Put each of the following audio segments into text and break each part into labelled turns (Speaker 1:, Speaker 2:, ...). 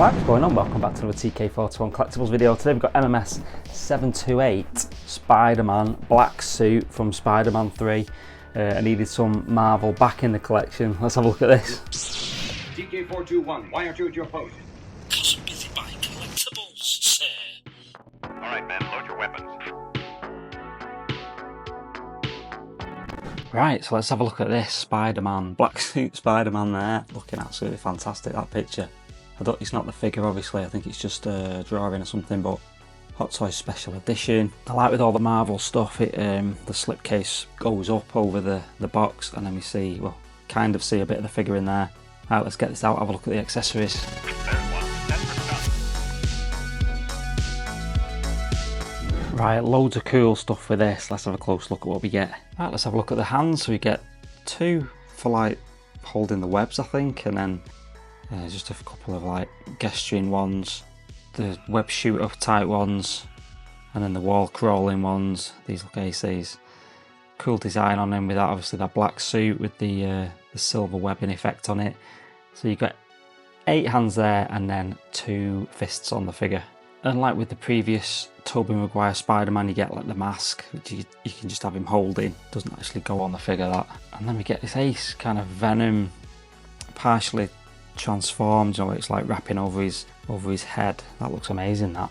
Speaker 1: Right, what's going on? Welcome back to another TK41 Collectibles video. Today we've got MMS728 Spider-Man black suit from Spider-Man 3. I needed some Marvel back in the collection. Let's have a look at this.
Speaker 2: TK421, why aren't you at your post?
Speaker 3: Because I'm busy buying collectibles, sir.
Speaker 2: Alright, men, load your weapons.
Speaker 1: Right, so let's have a look at this Spider-Man, black suit Spider-Man there. Looking absolutely fantastic, that picture. It's not the figure obviously, I think it's just a drawing or something, but Hot Toys Special Edition. I like with all the Marvel stuff, the slipcase goes up over the box and then we see, well, kind of see a bit of the figure in there. Right, let's get this out, have a look at the accessories. Right, loads of cool stuff with this. Let's have a close look at what we get. Right, let's have a look at the hands. So we get two for like holding the webs, I think, and then just a couple of like gesturing ones, the web shooter type ones, and then the wall crawling ones. These look aces. Cool design on them with that, obviously that black suit with the silver webbing effect on it. So you got 8 hands there and then 2 fists on the figure. Unlike with the previous Tobey Maguire Spider-Man, you get like the mask, which you can just have him holding. Doesn't actually go on the figure, that. And then we get this ace kind of Venom, partially transformed, you know, it's like wrapping over his head. That looks amazing, that.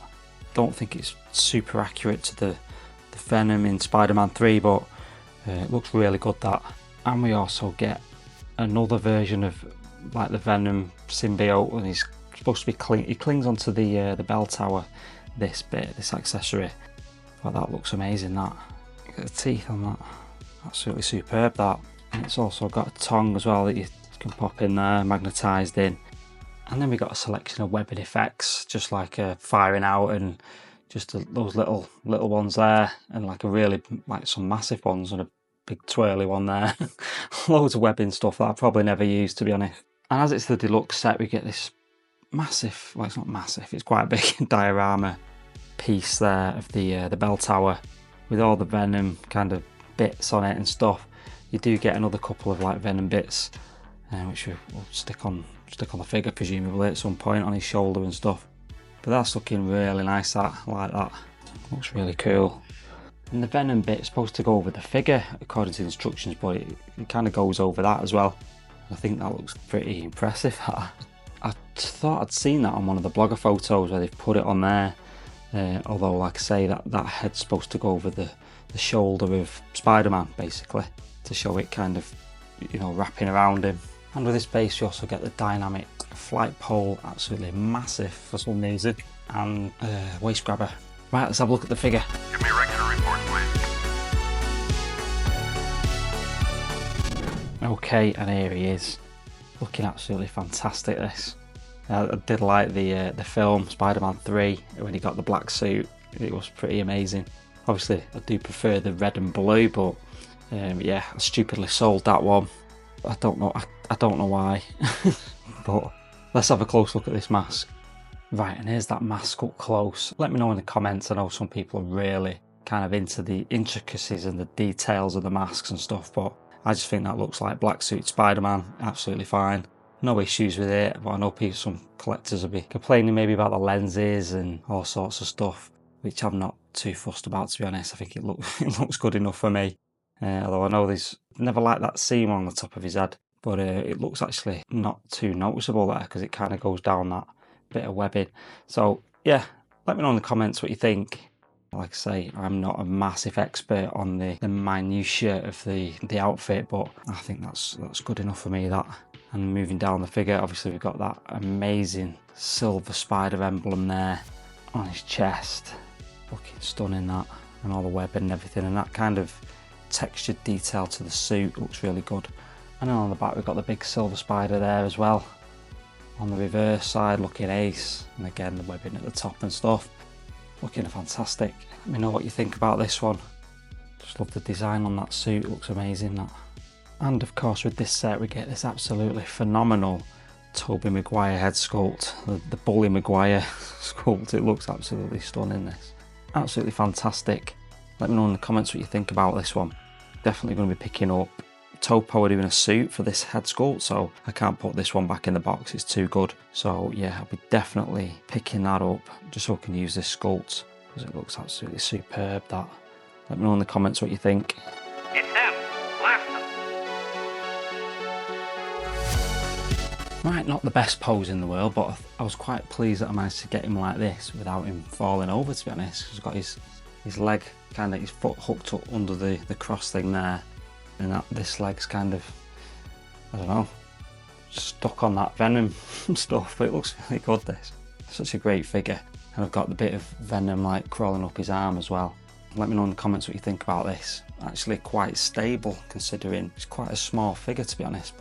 Speaker 1: Don't think it's super accurate to the Venom in Spider-Man 3, but it looks really good, that. And we also get another version of like the Venom symbiote, and he's supposed to be he clings onto the bell tower, this accessory. But that looks amazing, that. Look at the teeth on that, absolutely superb, that. And it's also got a tongue as well that you can pop in there, magnetised in. And then we got a selection of webbing effects, just like firing out, and just those little ones there, and like some massive ones and a big twirly one there. Loads of webbing stuff that I probably never used, to be honest. And as it's the deluxe set, we get this massive, well, it's not massive, it's quite a big diorama piece there of the bell tower with all the Venom kind of bits on it and stuff. You do get another couple of like Venom bits, which will stick on the figure presumably at some point on his shoulder and stuff. But that's looking really nice, that. I like that. Looks really cool. And the Venom bit's supposed to go over the figure according to the instructions, but it kind of goes over that as well. I think that looks pretty impressive. I thought I'd seen that on one of the blogger photos where they've put it on there. Although, like I say, that head's supposed to go over the shoulder of Spider-Man, basically, to show it kind of, you know, wrapping around him. And with this base, you also get the dynamic flight pole, absolutely massive for some reason, and waist grabber. Right, let's have a look at the figure.
Speaker 2: Give me a regular report, please.
Speaker 1: Okay, and here he is. Looking absolutely fantastic, this. I did like the film Spider-Man 3 when he got the black suit. It was pretty amazing. Obviously, I do prefer the red and blue, but yeah, I stupidly sold that one. I don't know why. But let's have a close look at this mask. Right, and here's that mask up close. Let me know in the comments. I know some people are really kind of into the intricacies and the details of the masks and stuff, but I just think that looks like black suit Spider-Man, absolutely fine. No issues with it, but I know some collectors will be complaining maybe about the lenses and all sorts of stuff, which I'm not too fussed about, to be honest. I think it looks good enough for me. Although I know there's never like that seam on the top of his head, but it looks actually not too noticeable there because it kind of goes down that bit of webbing. So yeah, let me know in the comments what you think. Like I say, I'm not a massive expert on the minutiae of the outfit, but I think that's good enough for me, that. And moving down the figure, obviously we've got that amazing silver spider emblem there on his chest. Looking stunning, that. And all the webbing and everything, and that kind of textured detail to the suit looks really good. And then on the back we've got the big silver spider there as well. On the reverse side, looking ace. And again, the webbing at the top and stuff. Looking fantastic. Let me know what you think about this one. Just love the design on that suit, it looks amazing, that. And of course with this set we get this absolutely phenomenal Tobey Maguire head sculpt. The Bully Maguire sculpt, it looks absolutely stunning, this. Absolutely fantastic. Let me know in the comments what you think about this one. Definitely going to be picking up Topo are doing a suit for this head sculpt, so I can't put this one back in the box, it's too good. So yeah, I'll be definitely picking that up just so I can use this sculpt, because it looks absolutely superb, that. Let me know in the comments what you think.
Speaker 2: It's him. Blast him.
Speaker 1: Right, not the best pose in the world, but I was quite pleased that I managed to get him like this without him falling over, to be honest. He's got his leg, kind of his foot hooked up under the cross thing there, and this leg's kind of, I don't know, stuck on that Venom stuff, but it looks really good, this. Such a great figure. And I've got the bit of Venom like crawling up his arm as well. Let me know in the comments what you think about this. Actually quite stable, considering it's quite a small figure, to be honest,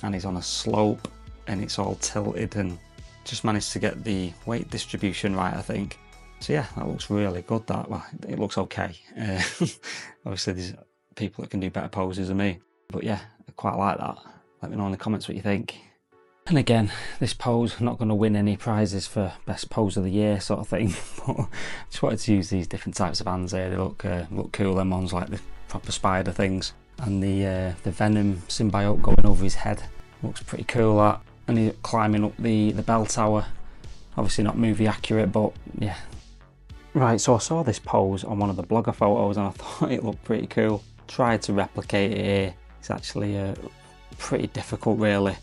Speaker 1: and he's on a slope and it's all tilted, and just managed to get the weight distribution right, I think. So yeah, that looks really good, that. Well, it looks okay. Obviously there's people that can do better poses than me, but yeah, I quite like that. Let me know in the comments what you think. And again, this pose, I'm not going to win any prizes for best pose of the year sort of thing, but I just wanted to use these different types of hands here. They look cool, them ones like the proper spider things, and the Venom symbiote going over his head looks pretty cool, that. And he's climbing up the bell tower. Obviously not movie accurate, but yeah. Right, so I saw this pose on one of the blogger photos and I thought it looked pretty cool. Tried to replicate it here. It's actually pretty difficult, really,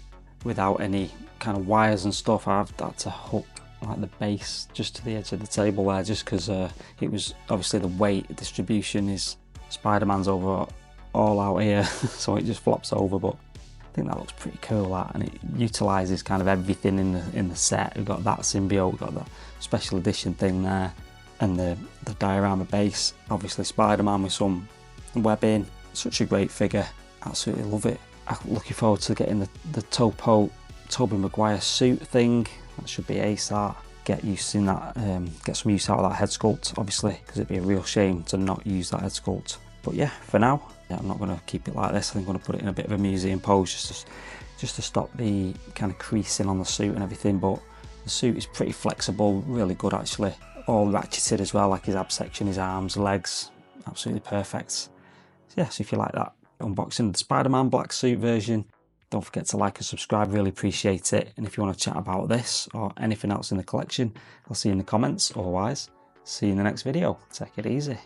Speaker 1: without any kind of wires and stuff. I've had to hook like the base just to the edge of the table there, just because it was obviously the weight distribution is Spider-Man's over all out here, so it just flops over. But I think that looks pretty cool, that, and it utilises kind of everything in the set. We've got that symbiote, we've got that special edition thing there, and the diorama base. Obviously Spider-Man with some webbing. Such a great figure, absolutely love it. I'm looking forward to getting the Tobey Maguire suit thing. That should be ace, that. Get used in that, get some use out of that head sculpt, obviously, because it'd be a real shame to not use that head sculpt. But yeah, for now, yeah, I'm not going to keep it like this. I think I'm going to put it in a bit of a museum pose just to stop the kind of creasing on the suit and everything. But the suit is pretty flexible, really good actually. All ratcheted as well, like his ab section, his arms, legs, absolutely perfect. So yeah, so if you like that unboxing of the Spider-Man black suit version, don't forget to like and subscribe, really appreciate it. And if you want to chat about this or anything else in the collection, I'll see you in the comments. Otherwise, see you in the next video. Take it easy.